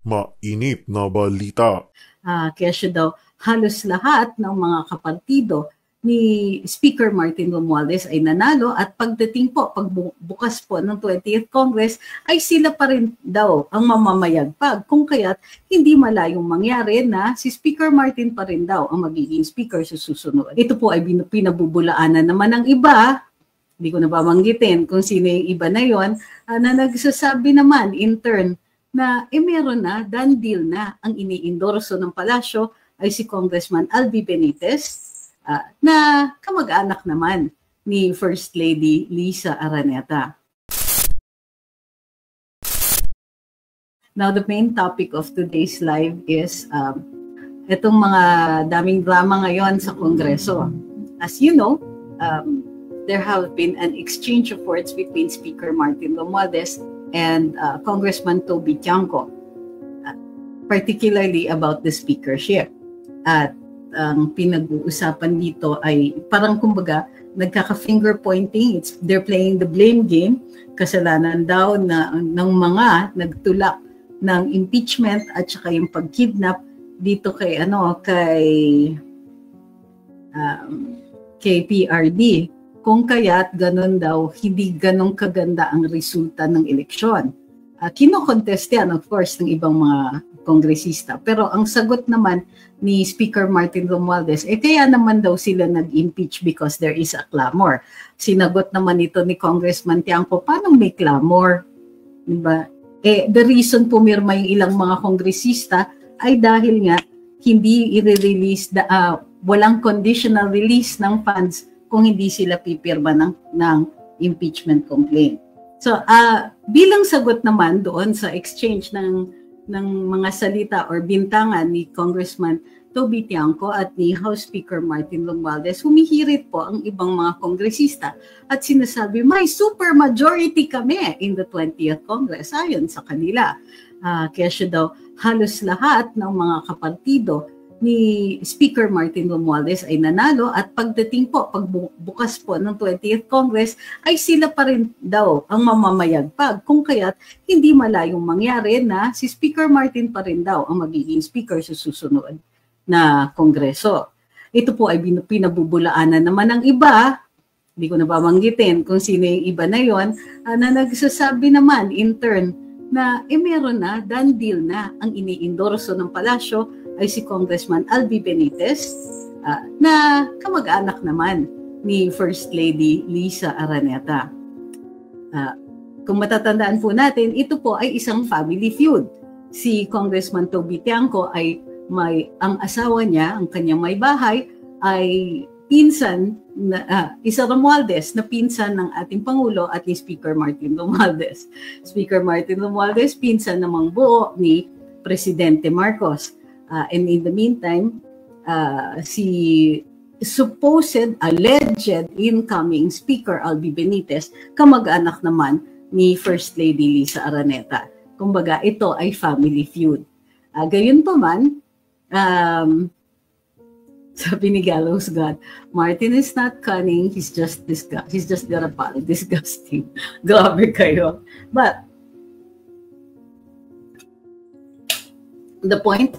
Mainit na balita. Kaya daw halos lahat ng mga kapartido ni Speaker Martin Romualdez ay nanalo at pagdating po, pagbukas po ng 20th Congress ay sila pa rin daw ang mamamayagpag. Kung kaya't hindi malayong mangyari na si Speaker Martin pa rin daw ang magiging speaker sa susunod. Ito po ay pinabubulaanan naman ng iba, hindi ko na babanggitin kung sino yung iba na yon, na nagsasabi naman in turn na meron na, done deal na ang iniendorso ng palasyo ay si Congressman Albi Benitez, na kamag-anak naman ni First Lady Lisa Araneta. Now, the main topic of today's live is itong mga daming drama ngayon sa Kongreso. As you know, there have been an exchange of words between Speaker Martin Romualdez and Congressman Toby Tiangco, particularly about the speakership. At ang pinag-uusapan dito ay parang kumbaga nagkaka-finger pointing, they're playing the blame game, kasalanan daw ng mga nagtulak ng impeachment at saka yung pag-kidnap dito kay PRD. Kung kaya't ganun daw, hindi ganun kaganda ang resulta ng eleksyon. Kino-contest yan, of course, ng ibang mga kongresista. Pero ang sagot naman ni Speaker Martin Romualdez, kaya naman daw sila nag-impeach because there is a clamor. Sinagot naman ito ni Congressman Tiangco, paano may clamor? Diba? The reason pumirma yung ilang mga kongresista ay dahil nga hindi i-release, walang conditional release ng funds kung hindi sila pipirma ng impeachment complaint. So, bilang sagot naman doon sa exchange ng mga salita or bintangan ni Congressman Toby Tiangco at ni House Speaker Martin Romualdez, humihirit po ang ibang mga kongresista at sinasabi, may super majority kami in the 20th Congress, ayon sa kanila. Kaya daw halos lahat ng mga kapartido ni Speaker Martin Romualdez ay nanalo at pagdating po, pagbukas po ng 20th Congress ay sila pa rin daw ang mamamayagpag. Kung kaya't hindi malayong mangyari na si Speaker Martin pa rin daw ang magiging speaker sa susunod na Kongreso. Ito po ay pinabubulaanan naman ng iba, hindi ko na babanggitin kung sino yung iba na yon, na nagsasabi naman in turn na meron na, done deal na ang iniendorso ng palasyo ay si Congressman Albi Benitez, na kamag-anak naman ni First Lady Lisa Araneta. Kung matatandaan po natin, ito po ay isang family feud. Si Congressman Toby Tiangco ay ang asawa niya, ang kanyang may bahay, ay pinsan, Isa Romualdez na pinsan ng ating Pangulo at ni Speaker Martin Romualdez. Speaker Martin Romualdez, pinsan namang buo ni Presidente Marcos. And in the meantime, si supposed, alleged incoming Speaker Albi Benitez, kamag-anak naman ni First Lady Lisa Araneta. Kumbaga, ito ay family feud. Gayunpaman, sabi ni Gallows God, Martin is not cunning, he's just disgusting. Grabe kayo. But the point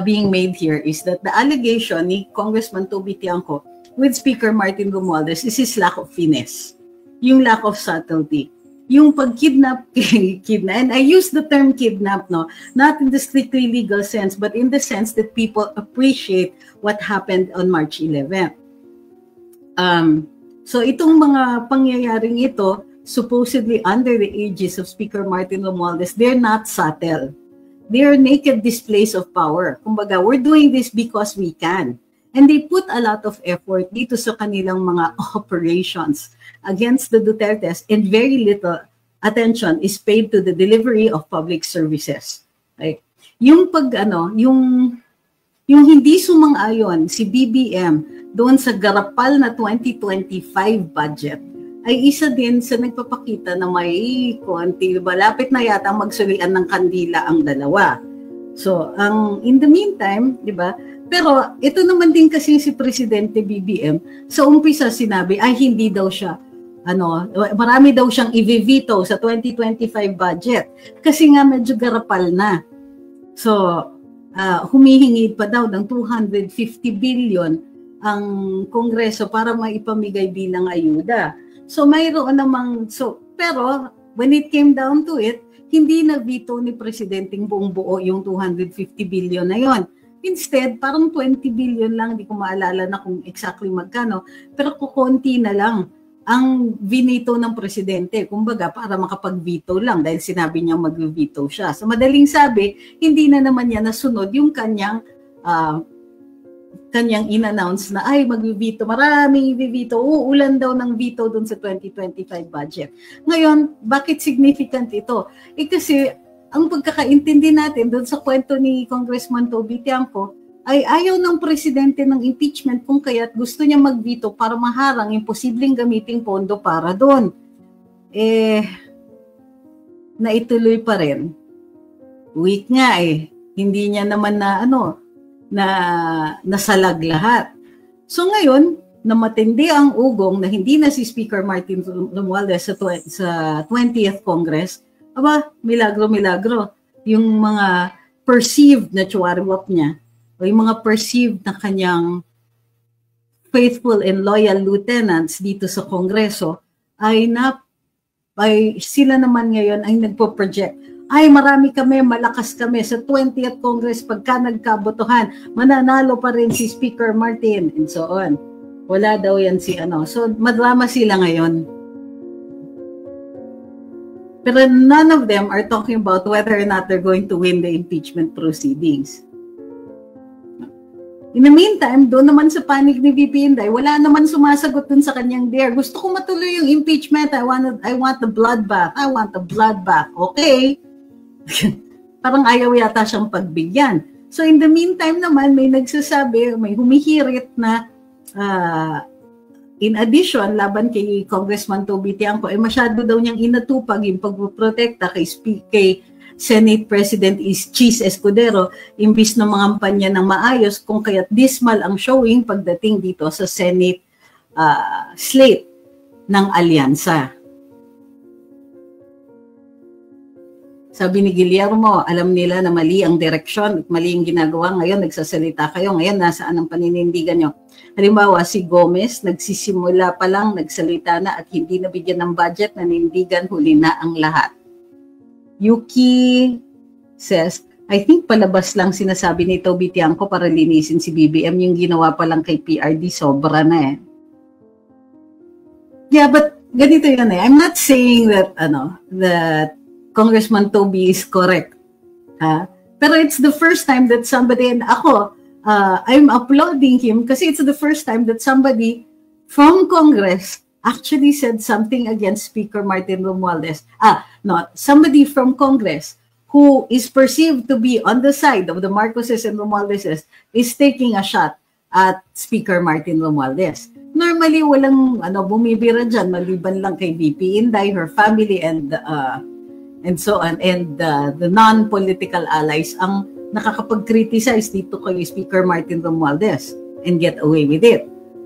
being made here is that the allegation ni Congressman Toby Tiangco with Speaker Martin Romualdez is his lack of finesse, yung lack of subtlety, yung pag-kidnap, and I use the term kidnap, no, not in the strictly legal sense, but in the sense that people appreciate what happened on March 11th. So itong mga pangyayaring ito, supposedly under the aegis of Speaker Martin Romualdez, they're not subtle. They're naked displays of power. Kumbaga, we're doing this because we can. And they put a lot of effort dito sa kanilang mga operations against the Dutertes, and very little attention is paid to the delivery of public services. Right? Yung yung hindi sumang-ayon si BBM doon sa garapal na 2025 budget ay isa din sa nagpapakita na may konti, lapit na yata magsulian ng kandila ang dalawa. So, in the meantime, di ba? Pero ito naman din kasi si Presidente BBM, sa umpisa sinabi ay hindi daw siya, marami daw siyang i-veto sa 2025 budget kasi nga medyo garapal na. So, humihingi pa daw ng 250 billion ang Kongreso para maipamigay bilang ayuda. So, mayroon namang, pero when it came down to it, hindi na veto ni Presidenteng buong buo yung 250 billion na yon. Instead, parang 20 billion lang, hindi ko maalala na kung exactly magkano, pero kukunti na lang ang vinito ng Presidente. Kumbaga, para makapag-veto lang dahil sinabi niya mag-veto siya. So, madaling sabi, hindi na naman niya nasunod yung kanyang in-announce na ay mag-veto, maraming i-veto, uulan daw ng veto dun sa 2025 budget. Ngayon, bakit significant ito? Kasi ang pagkakaintindi natin doon sa kwento ni Congressman Toby Tiangco ay ayaw ng presidente ng impeachment kung kaya't gusto niya mag-veto para maharang yung posibleng gamiting pondo para doon. Naituloy pa rin. Weak nga Hindi niya naman na nasalag lahat. So ngayon, na matindi ang ugong na hindi na si Speaker Martin Romualdez sa 20th Congress, milagro-milagro. Yung mga perceived na chuwariwap niya, o yung mga perceived na kanyang faithful and loyal lieutenants dito sa Kongreso, ay sila naman ngayon ay nagpo-project. Ay, marami kami, malakas kami sa 20th Congress pagka nagkabotohan, mananalo pa rin si Speaker Martin, and so on. Wala daw yan So, madrama sila ngayon. Pero none of them are talking about whether or not they're going to win the impeachment proceedings. In the meantime, doon naman sa panig ni VP Inday, wala naman sumasagot dun sa kanyang dare. Gusto ko matuloy yung impeachment. I want the bloodbath. I want the bloodbath. Okay. Parang ayaw yata siyang pagbigyan. So in the meantime naman, may nagsasabi, may humihirit na in addition, laban kay Congressman Toby Tiangco, masyado daw niyang inatupag yung pagprotekta kay Senate President Cheese Escudero, imbis na mangampanya ng maayos, kung kaya't dismal ang showing pagdating dito sa Senate slate ng alyansa. Sabi ni Guillermo, alam nila na mali ang direksyon at mali ang ginagawa. Ngayon, nagsasalita kayo. Ngayon, nasaan ang paninindigan nyo? Halimbawa, si Gomez, nagsisimula pa lang, nagsalita na at hindi nabigyan ng budget, nanindigan, huli na ang lahat. Yuki says, I think palabas lang sinasabi ni Toby Tiangco para linisin si BBM. Yung ginawa pa lang kay PRD, sobra na Yeah, but ganito yun I'm not saying that, that Congressman Toby is correct. Pero it's the first time that somebody, and ako, I'm applauding him kasi it's the first time that somebody from Congress actually said something against Speaker Martin Romualdez. Somebody from Congress who is perceived to be on the side of the Marcoses and Romualdezes is taking a shot at Speaker Martin Romualdez. Normally, walang bumibira dyan, maliban lang kay VP Inday, her family, and so on, and the non-political allies ang nakakapag-criticize dito kay Speaker Martin Romualdez and get away with it.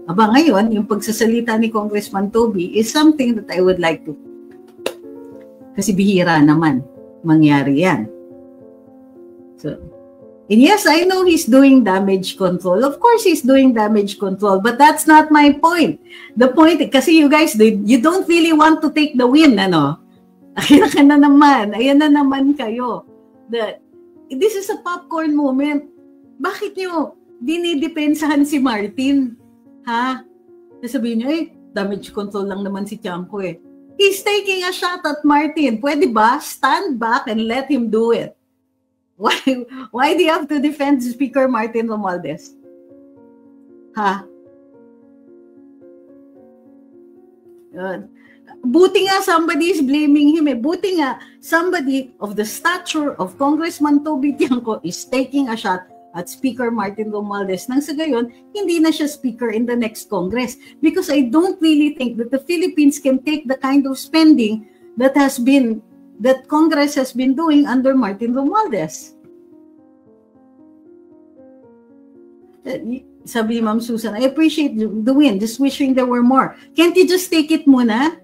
Ngayon, yung pagsasalita ni Congressman Toby is something that I would like to, kasi bihira naman mangyari yan. So, and yes, I know he's doing damage control. Of course, he's doing damage control, but that's not my point. The point, kasi you guys, you don't really want to take the win, Ayan na naman kayo. This is a popcorn moment. Bakit nyo dinidepensahan si Martin? Sabihin nyo, damage control lang naman si Tiangco He's taking a shot at Martin. Pwede ba? Stand back and let him do it. Why do you have to defend Speaker Martin Romualdez? Buti nga somebody is blaming him Buti nga somebody of the stature of Congressman Toby Tiangco is taking a shot at Speaker Martin Romualdez nang sa gayon, hindi na siya speaker in the next Congress. Because I don't really think that the Philippines can take the kind of spending that Congress has been doing under Martin Romualdez. Sabi ni Ma'am Susan, I appreciate the win, just wishing there were more. Can't you just take it muna?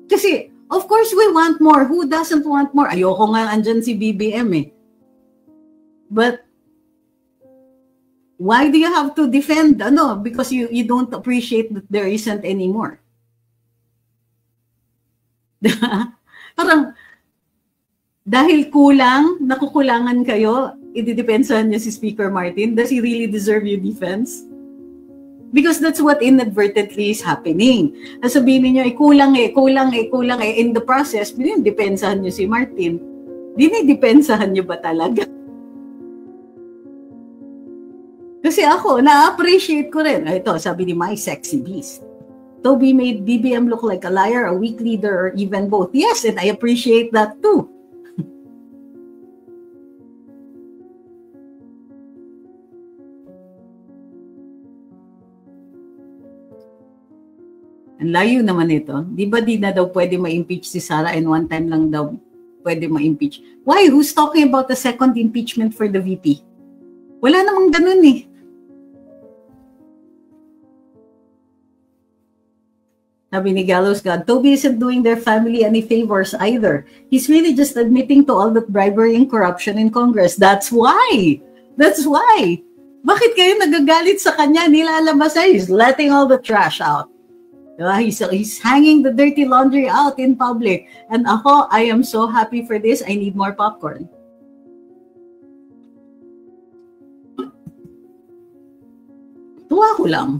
Kasi, of course, we want more. Who doesn't want more? Ayoko nga andyan si BBM But why do you have to defend? Ano? Because you don't appreciate that there isn't anymore. Parang, dahil nakukulangan kayo, ididepensahan niyo si Speaker Martin. Does he really deserve your defense? Because that's what inadvertently is happening. Sabihin niyo, kulang. In the process, dinidepensahan niyo si Martin. Dinidepensahan niyo ba talaga? Kasi ako, na-appreciate ko rin. Ito, sabi ni My Sexy Beast. Toby made BBM look like a liar, a weak leader, or even both. Yes, and I appreciate that too. Ang layo naman ito. Di ba di na daw pwede ma-impeach si Sara and one time lang daw pwede ma-impeach? Why? Who's talking about the second impeachment for the VP? Wala namang ganun eh. Sabi ni Gallows God, Toby isn't doing their family any favors either. He's really just admitting to all that bribery and corruption in Congress. That's why. That's why. Bakit kayo nagagalit sa kanya? Nilalabas siya. He's letting all the trash out. He's hanging the dirty laundry out in public. And ako, I am so happy for this. I need more popcorn. Tuwa ko lang.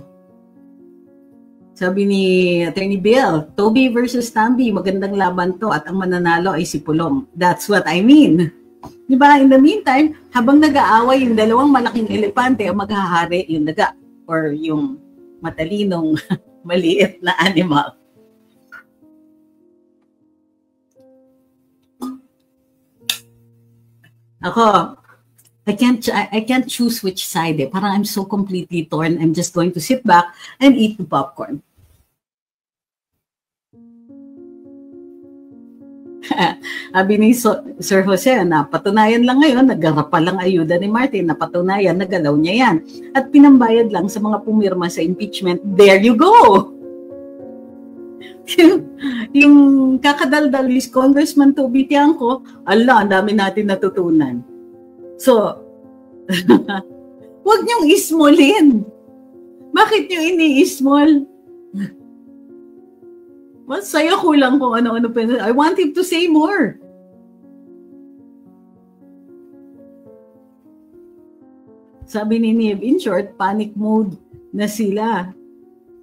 Sabi ni Attorney Bill, Toby versus Tambi, magandang laban to at ang mananalo ay si Pulong. That's what I mean. Diba? In the meantime, habang nag-aaway yung dalawang malaking elepante, ang maghahari yung daga or yung matalinong maliit na animal. Ako, I can't choose which side eh. Parang I'm so completely torn. I'm just going to sit back and eat the popcorn. Sabi ni Sir Jose, napatunayan lang ngayon, naggarap pa lang ayuda ni Martin, napatunayan, nagalaw niya yan. At pinambayad lang sa mga pumirma sa impeachment. There you go! Yung kakadaldal is Congressman Toby Tiangco, ala, ang dami natin natutunan. So, huwag niyong ismolin. Bakit niyo ini-ismol? Masaya ko lang kung ano-ano pa. I want him to say more. Sabi ni Nib, in short, panic mode na sila.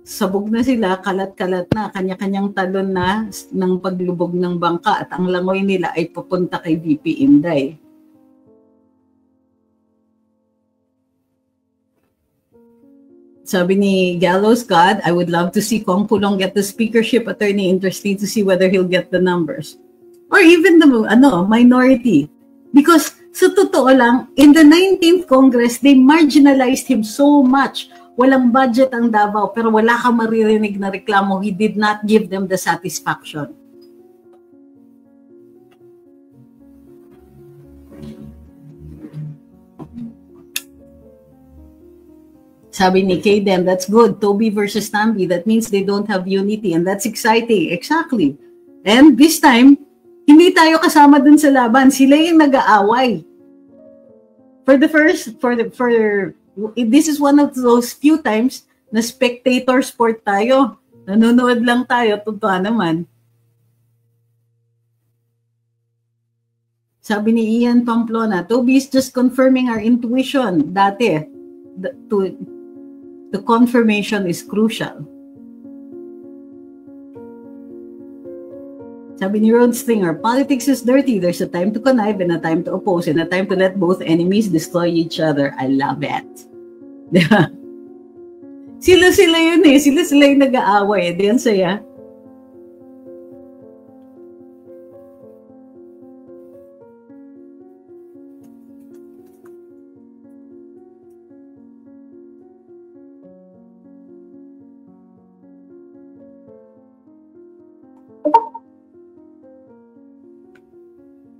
Sabog na sila, kalat-kalat na, kanya-kanyang talon na ng paglubog ng bangka at ang langoy nila ay papunta kay VP Inday. Sabi ni Gallows God, I would love to see Kong Pulong get the speakership. Attorney, interesting to see whether he'll get the numbers. Or even the minority. Because sa totoo lang, in the 19th Congress, they marginalized him so much. Walang budget ang Davao, pero wala ka maririnig na reklamo. He did not give them the satisfaction. Sabi ni Kaden, that's good. Toby versus Tambi. That means they don't have unity and that's exciting. Exactly. And this time, hindi tayo kasama dun sa laban. Sila yung nag-aaway. This is one of those few times na spectator sport tayo. Nanonood lang tayo. Totoo naman. Sabi ni Ian Pamplona, Toby is just confirming our intuition. Dati, the confirmation is crucial. Sabi ni Rod Stringer, politics is dirty. There's a time to connive and a time to oppose and a time to let both enemies destroy each other. I love it. Sila yun eh. Sila yung nag-aaway. Diyan saya.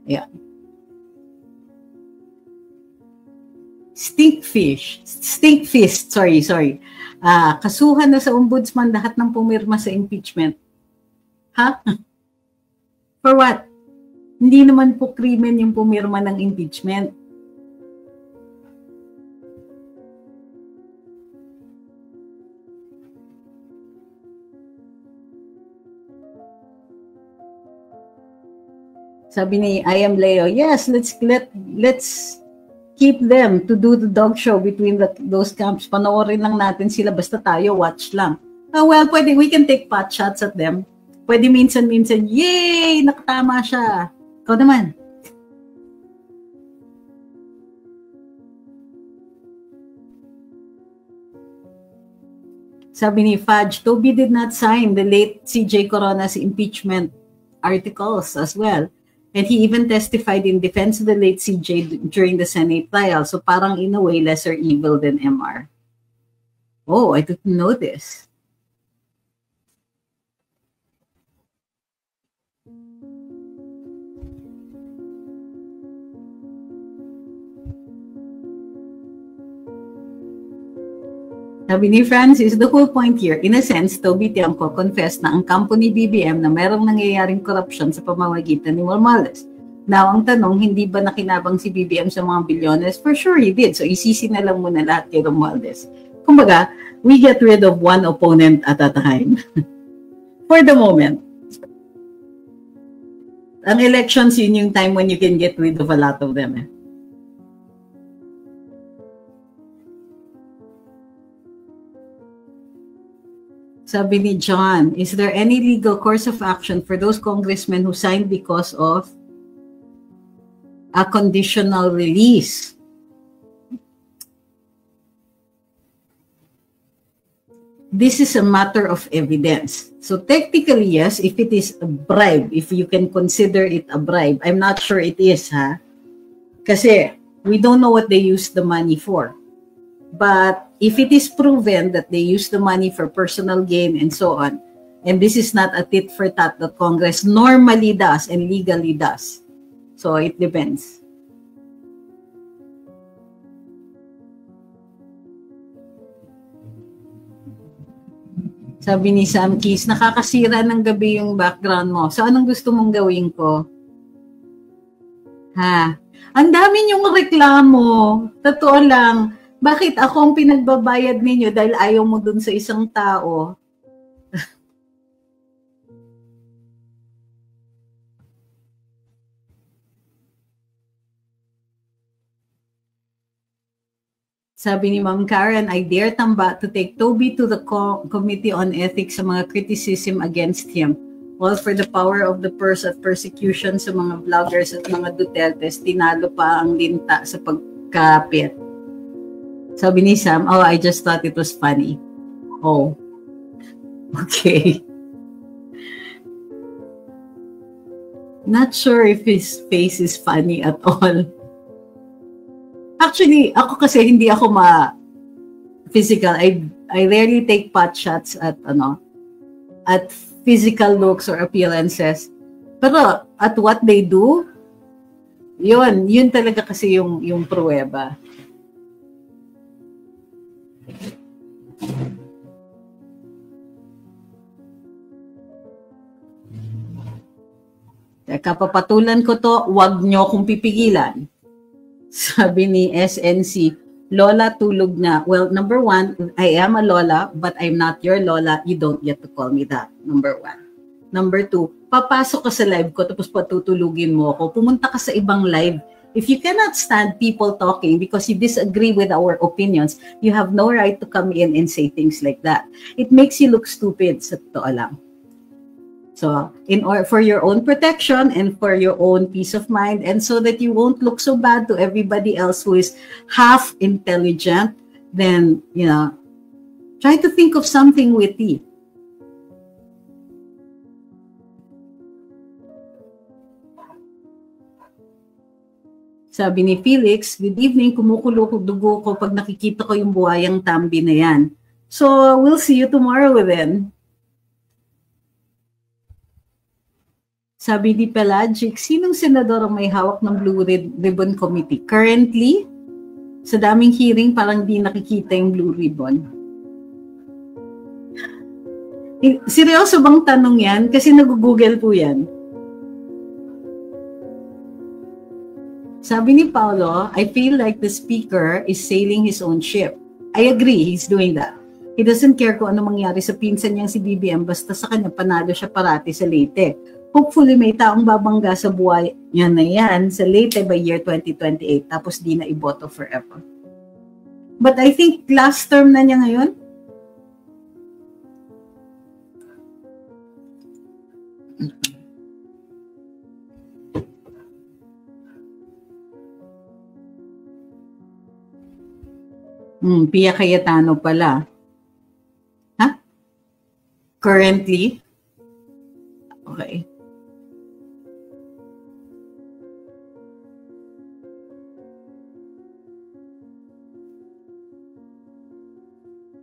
Yeah. Stinkfish, sorry. Kasuhan na sa ombudsman lahat ng pumirma sa impeachment. Ha? For what? Hindi naman po krimen yung pumirma ng impeachment. Sabi ni I am Leo, yes, let's keep them to do the dog show between those camps. Panoorin lang natin sila, basta tayo watch lang. Well, pwede, we can take pot shots at them. Pwede minsan-minsan, yay, nakatama siya. Ikaw naman. Sabi ni Fudge, Toby did not sign the late CJ Corona's impeachment articles as well. And he even testified in defense of the late CJ during the Senate trial. So parang in a way, lesser evil than MR. Oh, I didn't know this. Sabi ni Francis, the whole point here, in a sense, Toby Tiangco confessed na ang kampo ni BBM na merong nangyayaring corruption sa pamamagitan ni Romualdez. Now, ang tanong, hindi ba nakinabang si BBM sa mga bilyones? For sure he did. So, isisi na lang muna lahat kay Romualdez. Kumbaga, we get rid of one opponent at a time. For the moment. Ang elections, yun yung time when you can get rid of a lot of them. Sabi ni John, is there any legal course of action for those congressmen who signed because of a conditional release? This is a matter of evidence. So technically, yes, if it is a bribe, if you can consider it a bribe, I'm not sure it is, ha? Kasi we don't know what they used the money for. But if it is proven that they use the money for personal gain and so on, and this is not a tit for tat that Congress normally does and legally does. So it depends. Sabi ni Sam Keys, nakakasira ng gabi yung background mo. So anong gusto mong gawin ko? Ha? Ang dami niyong reklamo. Totoo lang. Bakit ako ang pinagbabayad ninyo dahil ayaw mo dun sa isang tao? Sabi ni Ma'am Karen, I dare tamba to take Toby to the Committee on Ethics sa mga criticism against him. All for the power of the purse at persecution sa mga vloggers at mga Dutertes, tinalo pa ang linta sa pagkapit. Sabi ni Sam, oh, I just thought it was funny. Oh. Okay. Not sure if his face is funny at all. Actually, ako kasi hindi ako physical. I rarely take pot shots at physical looks or appearances. Pero at what they do, yun talaga kasi yung pruweba. Kapapatulan ko to, wag nyo kong pipigilan. Sabi ni SNC, Lola, tulog na. Well, number one, I am a Lola, but I'm not your Lola. You don't get to call me that. Number one. Number two, papasok ka sa live ko, tapos patutulugin mo ako. Pumunta ka sa ibang live. If you cannot stand people talking because you disagree with our opinions, you have no right to come in and say things like that. It makes you look stupid, sa totoo lang. So, for your own protection and for your own peace of mind, and so that you won't look so bad to everybody else who is half intelligent, then, try to think of something witty. Sabi ni Felix, good evening, kumukulo ko dugo ko pag nakikita ko yung buhayang Tambi na yan. So, we'll see you tomorrow then. Sabi ni Pelagic, sinong senador ang may hawak ng Blue Ribbon Committee? Currently, sa daming hearing, parang di nakikita yung Blue Ribbon. Seryoso bang tanong yan? Kasi nag-google po yan. Sabi ni Paolo, I feel like the speaker is sailing his own ship. I agree, he's doing that. He doesn't care kung ano mangyari sa pinsan niyang si BBM, basta sa kanya panalo siya parati sa Leyte. hopefully may taong babangga sa buhay niya na yan sa late by year 2028 tapos di na iboto forever. But I think last term na niya ngayon. Pia Cayetano pala. Ha? Currently? Okay.